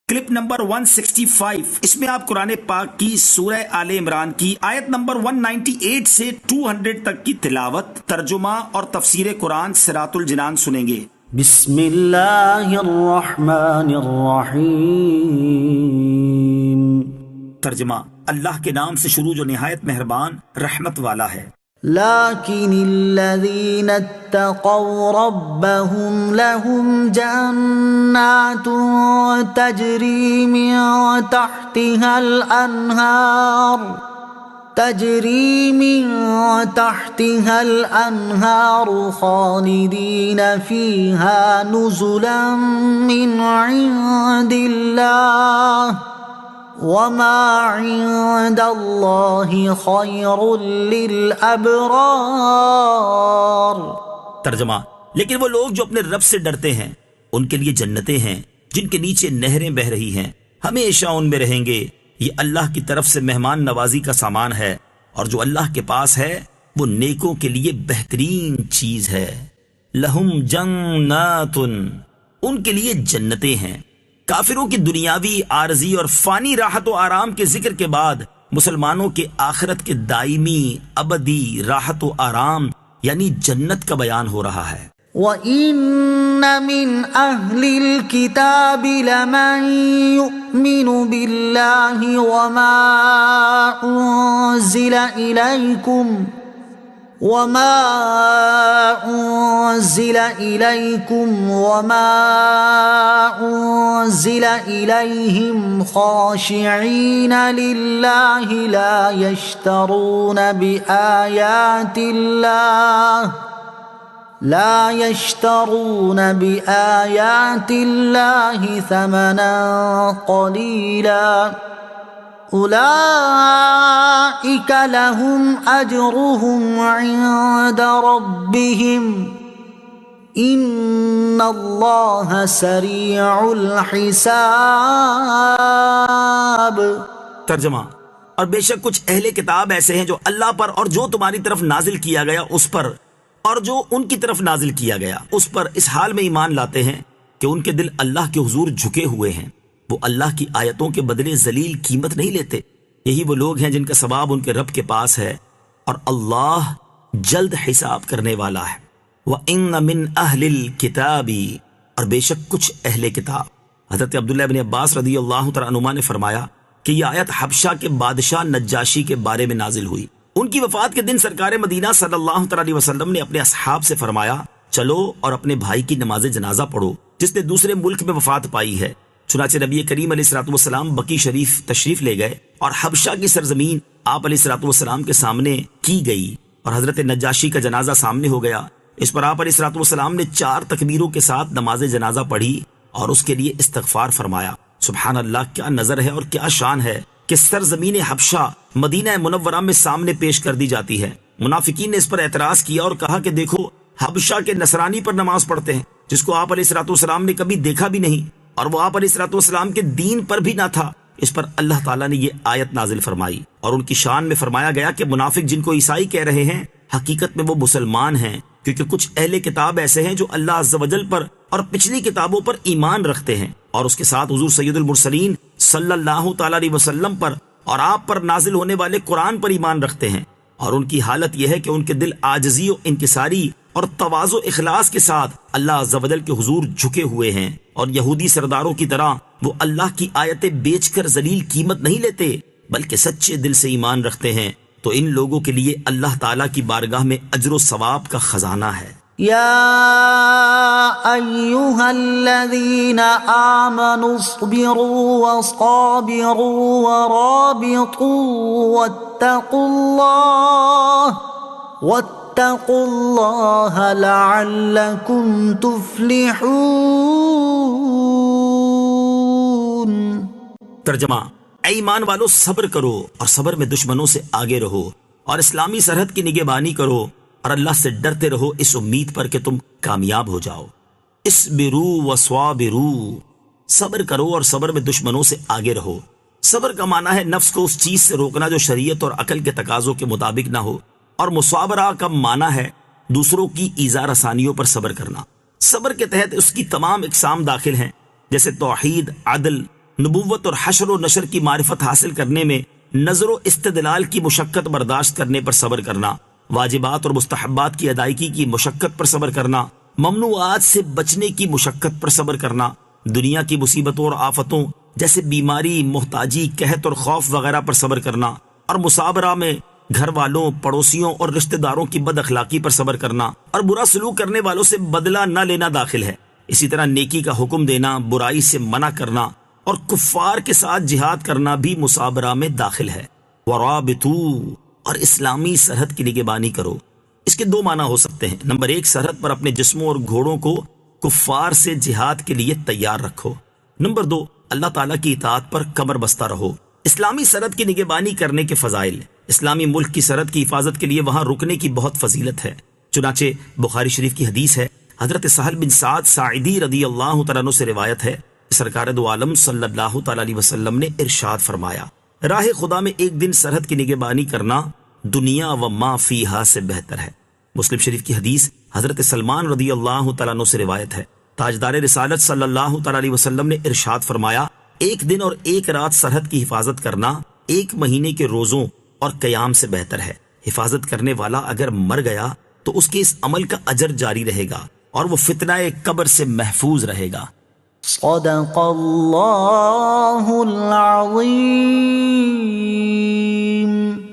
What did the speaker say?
Clip number 165، اس میں آپ قرآن پاک کی سورہ آل عمران کی آیت نمبر 198 سے 200 تک کی تلاوت، ترجمہ اور تفسیر قرآن صراط الجنان سنیں گے۔ بسم اللہ الرحمن الرحیم۔ ترجمہ، اللہ کے نام سے شروع جو نہایت مہربان رحمت والا ہے۔ لیکن الذین اتقوا ربهم لهم جنات تجری من تحتها الانہار خالدین فیہا نزلا من عند اللہ وما عند اللہ خیر للابرار۔ ترجمہ، لیکن وہ لوگ جو اپنے رب سے ڈرتے ہیں ان کے لیے جنتیں ہیں جن کے نیچے نہریں بہہ رہی ہیں، ہمیشہ ان میں رہیں گے۔ یہ اللہ کی طرف سے مہمان نوازی کا سامان ہے، اور جو اللہ کے پاس ہے وہ نیکوں کے لیے بہترین چیز ہے۔ لہم جنات، ان کے لیے جنتیں ہیں۔ کافروں کی دنیاوی، عارضی اور فانی راحت و آرام کے ذکر کے بعد مسلمانوں کے آخرت کے دائمی ابدی راحت و آرام یعنی جنت کا بیان ہو رہا ہے۔ وَإِنَّ مِنْ أَهْلِ الْكِتَابِ لَمَنْ يُؤْمِنُ بِاللَّهِ وَمَا أُنزِلَ إِلَيْكُمْ وَمَا أُنزِلَ إِلَيْهِمْ خَاشِعِينَ لِلَّهِ لَا يَشْتَرُونَ بِآيَاتِ اللَّهِ ثَمَنًا قَلِيلًا أُولَئِكَ لَهُمْ أَجْرُهُمْ عِندَ رَبِّهِمْ إِنَّ اللَّهَ سَرِيعُ الْحِسَابِ۔ ترجمہ، اور بے شک کچھ اہل کتاب ایسے ہیں جو اللہ پر اور جو تمہاری طرف نازل کیا گیا اس پر اور جو ان کی طرف نازل کیا گیا اس پر اس حال میں ایمان لاتے ہیں کہ ان کے دل اللہ کے حضور جھکے ہوئے ہیں، وہ اللہ کی آیتوں کے بدلے ذلیل قیمت نہیں لیتے۔ یہی وہ لوگ ہیں جن کا ثواب ان کے رب کے پاس ہے، اور اللہ جلد حساب کرنے والا ہے۔ وَإِنَّ مِنْ أَهْلِ الْكِتَابِ، اور بے شک کچھ اہل کتاب۔ حضرت عبداللہ بن عباس رضی اللہ تعالیٰ عنہما نے فرمایا کہ یہ آیت حبشہ کے بادشاہ نجاشی کے بارے میں نازل ہوئی۔ ان کی وفات کے دن سرکار مدینہ صلی اللہ تعالیٰ علیہ وسلم نے اپنے اصحاب سے فرمایا، چلو اور اپنے بھائی کی نماز جنازہ پڑھو جس نے دوسرے ملک میں وفات پائی ہے۔ چنانچہ نبی کریم علیہ الصلوۃ والسلام بقیع شریف تشریف لے گئے اور حبشہ کی سرزمین آپ علیہ الصلوۃ والسلام کے سامنے کی گئی، اور حضرت نجاشی کا جنازہ سامنے ہو گیا۔ اس پر آپ علیہ الصلوۃ والسلام نے 4 تکبیروں کے ساتھ نماز جنازہ پڑھی اور اس کے لیے استغفار فرمایا۔ سبحان اللہ، کیا نظر ہے اور کیا شان ہے کہ سرزمین حبشہ مدینہ منورہ میں سامنے پیش کر دی جاتی ہے۔ منافقین نے اس پر اعتراض کیا اور کہا کہ دیکھو، حبشہ کے نصرانی پر نماز پڑھتے ہیں جس کو آپ علیہ الصلوۃ والسلام نے کبھی دیکھا بھی نہیں، اور وہ آپ علیہ الصلوۃ والسلام کے دین پر بھی نہ تھا۔ اس پر اللہ تعالیٰ نے یہ آیت نازل فرمائی، اور ان کی شان میں فرمایا گیا کہ منافق جن کو عیسائی کہہ رہے ہیں حقیقت میں وہ مسلمان ہیں، کیونکہ کچھ اہل کتاب ایسے ہیں جو اللہ عز و جل پر اور پچھلی کتابوں پر ایمان رکھتے ہیں، اور اس کے ساتھ حضور سید المرسلین صلی اللہ تعالیٰ علیہ وسلم پر اور آپ پر نازل ہونے والے قرآن پر ایمان رکھتے ہیں، اور ان کی حالت یہ ہے کہ ان کے دل عاجزی و انکساری اور تواضع و اخلاص کے ساتھ اللہ عز و جل کے حضور جھکے ہوئے ہیں، اور یہودی سرداروں کی طرح وہ اللہ کی آیتیں بیچ کر ذلیل قیمت نہیں لیتے بلکہ سچے دل سے ایمان رکھتے ہیں۔ تو ان لوگوں کے لیے اللہ تعالیٰ کی بارگاہ میں اجر و ثواب کا خزانہ ہے۔ یا ایہا الذین آمنوا اصبروا وصابروا ورابطوا واتقوا اللہ لعلکم تفلحون۔ ترجمہ، اے ایمان والو، صبر کرو اور صبر میں دشمنوں سے آگے رہو، اور اسلامی سرحد کی نگہبانی کرو، اور اللہ سے ڈرتے رہو اس امید پر کہ تم کامیاب ہو جاؤ۔ اصبروا وصابروا، صبر کرو اور صبر میں دشمنوں سے آگے رہو۔ صبر کا معنی ہے نفس کو اس چیز سے روکنا جو شریعت اور عقل کے تقاضوں کے مطابق نہ ہو، اور مصابرہ کا معنی ہے دوسروں کی ایذا رسانیوں پر صبر کرنا۔ صبر کے تحت اس کی تمام اقسام داخل ہیں، جیسے توحید، عدل، نبوت اور حشر و نشر کی معرفت حاصل کرنے میں نظر و استدلال کی مشقت برداشت کرنے پر صبر کرنا، واجبات اور مستحبات کی ادائیگی کی مشقت پر صبر کرنا، ممنوعات سے بچنے کی مشقت پر صبر کرنا، دنیا کی مصیبتوں اور آفتوں جیسے بیماری، محتاجی، قحط اور خوف وغیرہ پر صبر کرنا، اور مصابرہ میں گھر والوں، پڑوسیوں اور رشتہ داروں کی بد اخلاقی پر صبر کرنا اور برا سلوک کرنے والوں سے بدلہ نہ لینا داخل ہے۔ اسی طرح نیکی کا حکم دینا، برائی سے منع کرنا اور کفار کے ساتھ جہاد کرنا بھی مصابرہ میں داخل ہے۔ ورابطوا، اور اسلامی سرحد کی نگہبانی کرو۔ اس کے دو معنی ہو سکتے ہیں۔ نمبر ایک، سرحد پر اپنے جسموں اور گھوڑوں کو کفار سے جہاد کے لیے تیار رکھو۔ نمبر دو، اللہ تعالیٰ کی اطاعت پر کمر بستہ رہو۔ اسلامی سرحد کی نگہبانی کرنے کے فضائل۔ اسلامی ملک کی سرحد کی حفاظت کے لیے وہاں رکنے کی بہت فضیلت ہے۔ چنانچہ بخاری شریف کی حدیث ہے، حضرت سہل بن سعد ساعدی رضی اللہ تعالیٰ عنہ سے روایت ہے، سرکار دو عالم صلی اللہ تعالیٰ علیہ وسلم نے ارشاد فرمایا، راہ خدا میں ایک دن سرحد کی نگہبانی کرنا دنیا و ما فیہا سے بہتر ہے۔ مسلم شریف کی حدیث حضرت سلمان رضی اللہ تعالیٰ عنہ سے روایت ہے، تاجدار رسالت صلی اللہ تعالیٰ علیہ وسلم نے ارشاد فرمایا، ایک دن اور ایک رات سرحد کی حفاظت کرنا ایک مہینے کے روزوں اور قیام سے بہتر ہے۔ حفاظت کرنے والا اگر مر گیا تو اس کے اس عمل کا اجر جاری رہے گا اور وہ فتنہ قبر سے محفوظ رہے گا۔ صدق اللہ العظیم۔